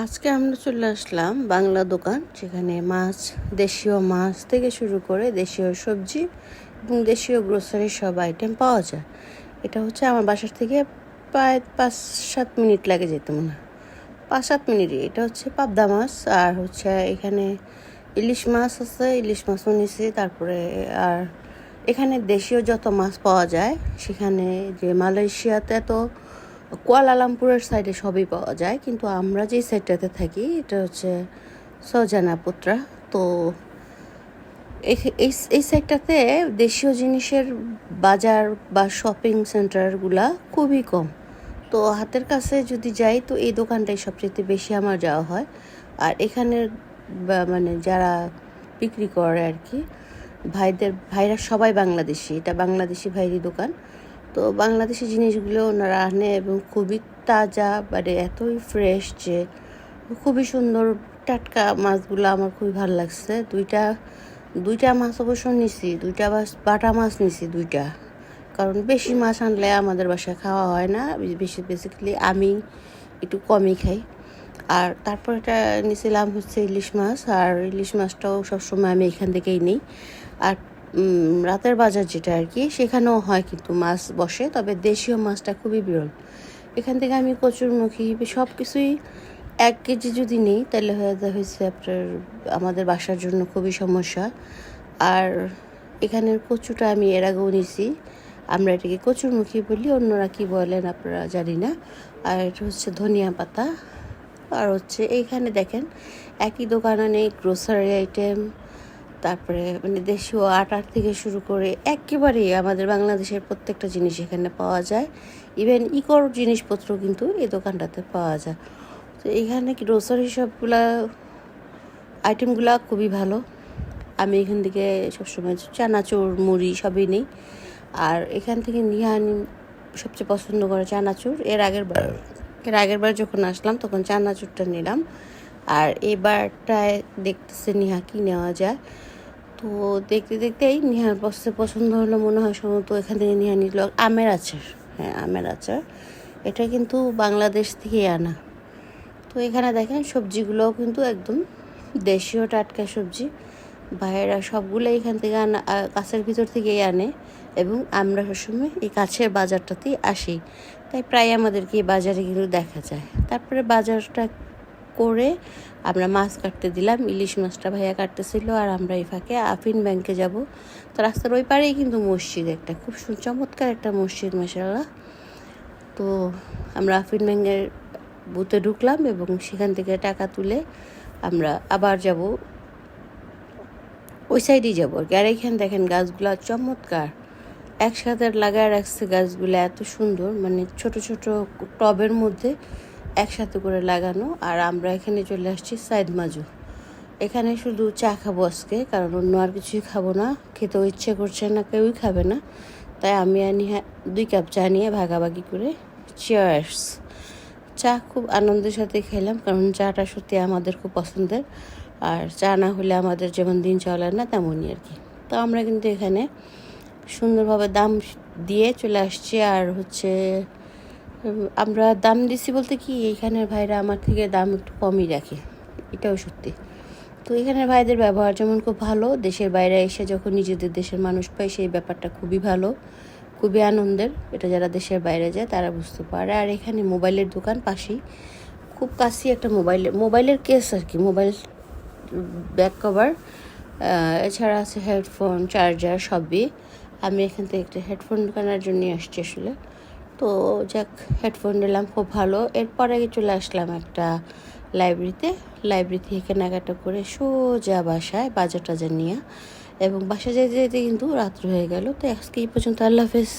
আজকে আমরা চলে আসলাম বাংলা দোকান, যেখানে মাছ, দেশীয় মাছ থেকে শুরু করে দেশীয় সবজি এবং দেশীয় গ্রোসারি সব আইটেম পাওয়া যায়। এটা হচ্ছে আমার বাসার থেকে প্রায় 5-7 মিনিট লাগে যেতে, মনে হয় 5-7 মিনিটই। এটা হচ্ছে পাবদা মাছ, আর হচ্ছে এখানে ইলিশ মাছ আছে, ইলিশ মাছও নিছি। তারপরে আর এখানে দেশীয় যত মাছ পাওয়া যায়, সেখানে যে মালয়েশিয়াতে তো কুয়ালালামপুরের সাইডে সবই পাওয়া যায়, কিন্তু আমরা যেই সাইডটাতে থাকি এটা হচ্ছে সজানাপুত্রা। তো এই সাইডটাতে দেশীয় জিনিসের বাজার বা শপিং সেন্টারগুলা খুবই কম। তো হাতের কাছে যদি যাই, তো এই দোকানটাই সবচেয়ে বেশি আমার যাওয়া হয়। আর এখানের মানে যারা বিক্রি করে আর কি, ভাইরা সবাই বাংলাদেশি। এটা বাংলাদেশি ভাইয়েরই দোকান। তো বাংলাদেশি জিনিসগুলো ওনারা আনে এবং খুবই তাজা, মানে এতই ফ্রেশ যে খুবই সুন্দর। টাটকা মাছগুলো আমার খুবই ভালো লাগছে। দুইটা মাছ অবশ্য নিছি, দুইটা বাটা মাছ নিছি দুইটা, কারণ বেশি মাছ আনলে আমাদের বাসায় খাওয়া হয় না। বেসিক্যালি আমি একটু কমই খাই। আর তারপর এটা নিয়েছিলাম হচ্ছে ইলিশ মাছ, আর ইলিশ মাছটাও সবসময় আমি এখান থেকেই নিই। আর রাতের বাজার যেটা আর কি, সেখানেও হয় কিন্তু মাছ বসে, তবে দেশীয় মাছটা খুবই বিরল। এখান থেকে আমি কচুরমুখী সব কিছুই 1 কেজি যদি নিই, তাহলে হয়েছে আপনার আমাদের বাসার জন্য খুবই সমস্যা। আর এখানের কচুটা আমি এর আগেও নিছি, আমরা এটাকে কচুরমুখী বলি, অন্যরা কি বলেন আপনারা জানি না। আর এটা হচ্ছে ধনিয়া পাতা। আর হচ্ছে এইখানে দেখেন একই দোকানে নেই গ্রোসারি আইটেম, তারপরে মানে দেশীয় আটার থেকে শুরু করে একেবারেই আমাদের বাংলাদেশের প্রত্যেকটা জিনিস এখানে পাওয়া যায়। ইভেন ইকোর জিনিসপত্র কিন্তু এই দোকানটাতে পাওয়া যায়। তো এখানে গ্রোসারি সবগুলা আইটেমগুলা খুবই ভালো। আমি এখান থেকে সবসময় চানাচুর, মুড়ি সবই নিই। আর এখান থেকে নিহানি সবচেয়ে পছন্দ করে চানাচুর। এর আগের বার যখন আসলাম তখন চানাচুরটা নিলাম। আর এবারটায় দেখতেছে নিহা কি নেওয়া যায়। তো দেখতে দেখতেই নিহার পছন্দ হলো মনে হয় সম্ভবত। এখান থেকে নিহা নিল আমের আচার। হ্যাঁ, আমের আচার। এটা কিন্তু বাংলাদেশ থেকে আনা। তো এখানে দেখেন সবজিগুলোও কিন্তু একদম দেশীয় টাটকা সবজি। ভাইয়েরা সবগুলো এখান থেকে আনা, কাছের ভিতর থেকেই আনে, এবং আমরা সবসময় এই কাছের বাজারটাতেই আসি। তাই প্রায় আমাদেরকে এই বাজারে কিন্তু দেখা যায়। তারপরে বাজারটা করে আমরা মাছ কাটতে দিলাম। ইলিশ মাছটা ভাইয়া কাটতেছিল, আর আমরা এই ফাঁকে আফিন ব্যাংকে যাব। তো রাস্তার ওই পারেই কিন্তু মসজিদ, একটা খুব চমৎকার একটা মসজিদ মাশাআল্লাহ। তো আমরা আফিন ব্যাংকের বুথে ঢুকলাম এবং সেখান থেকে টাকা তুলে আমরা আবার যাব, ওই সাইডেই যাবো আর কি। আর এইখানে দেখেন গাছগুলা চমৎকার, একসাথে লাগায় রাখছে গাছগুলো, এত সুন্দর, মানে ছোট ছোট টবের মধ্যে একসাথে করে লাগানো। আর আমরা এখানে চলে আসছি সাইদ মাজু। এখানে শুধু চা খাবো আজকে, কারণ অন্য আর কিছুই খাবো না, খেতেও ইচ্ছে করছে না, কেউই খাবে না। তাই আমি আর নিয়ে 2 কাপ চা নিয়ে ভাগাভাগি করে চিয়ার্স। চা খুব আনন্দের সাথে খেলাম, কারণ চাটা সত্যি আমাদের খুব পছন্দের। আর চা না হলে আমাদের যেমন দিন চলে না, তেমনই আর কি। তো আমরা কিন্তু এখানে সুন্দরভাবে দাম দিয়ে চলে আসছি। আর হচ্ছে আমরা দাম দিছি বলতে কি, এইখানের ভাইরা আমার থেকে দাম একটু কমই রাখে, এটাও সত্যি। তো এখানের ভাইদের ব্যবহার যেমন খুব ভালো, দেশের বাইরে এসে যখন নিজেদের দেশের মানুষ পায়, সেই ব্যাপারটা খুবই ভালো, খুবই আনন্দের। এটা যারা দেশের বাইরে যায় তারা বুঝতে পারে। আর এখানে মোবাইলের দোকান পাশেই, খুব কাছেই একটা মোবাইলের কেস আর কি, মোবাইল ব্যাক কভার, এছাড়া আছে হেডফোন, চার্জার সবই। আমি এখান থেকে একটা হেডফোন কেনার জন্য আসছি আসলে। তো যাক, হেডফোন নিলাম, খুব ভালো। এরপরে চলে আসলাম একটা লাইব্রেরি থেকে কেনাকাটা করে সোজা বাসায় বাজার টাজার নিয়ে, এবং বাসায় যেতে যেতে কিন্তু রাত্র হয়ে গেল। তো আজকে এই পর্যন্ত, আল্লাহ হাফেজ।